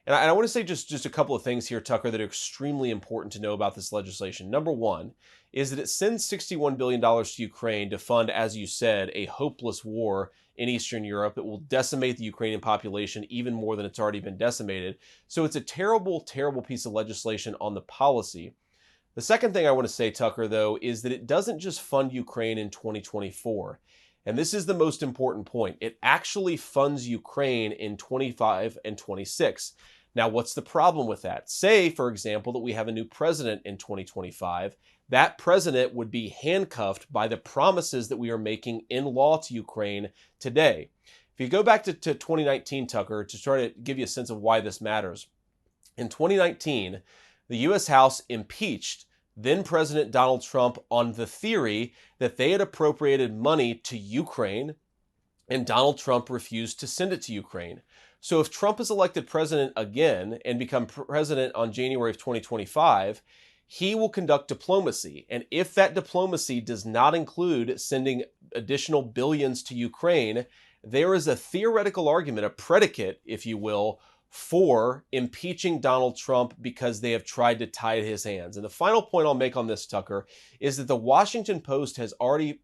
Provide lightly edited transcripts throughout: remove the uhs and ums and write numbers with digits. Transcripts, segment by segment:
And I want to say just a couple of things here, Tucker, that are extremely important to know about this legislation. Number one is that it sends $61 billion to Ukraine to fund, as you said, a hopeless war in Eastern Europe. It will decimate the Ukrainian population even more than it's already been decimated. So it's a terrible, terrible piece of legislation on the policy. The second thing I want to say, Tucker, though, is that it doesn't just fund Ukraine in 2024. And this is the most important point. It actually funds Ukraine in 25 and 26. Now, what's the problem with that? Say, for example, that we have a new president in 2025. That president would be handcuffed by the promises that we are making in law to Ukraine today. If you go back to 2019, Tucker, to try to give you a sense of why this matters. In 2019, the U.S. House impeached then President Donald Trump on the theory that they had appropriated money to Ukraine and Donald Trump refused to send it to Ukraine. So if Trump is elected president again and become president on January of 2025, he will conduct diplomacy. And if that diplomacy does not include sending additional billions to Ukraine, there is a theoretical argument, a predicate, if you will, for impeaching Donald Trump because they have tried to tie his hands. And the final point I'll make on this, Tucker, is that the Washington Post has already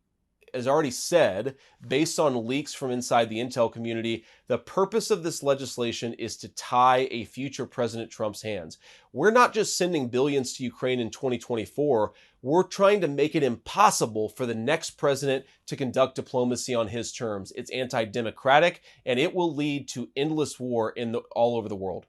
said, based on leaks from inside the intel community, the purpose of this legislation is to tie a future President Trump's hands. We're not just sending billions to Ukraine in 2024. We're trying to make it impossible for the next president to conduct diplomacy on his terms. It's anti-democratic, and it will lead to endless war all over the world.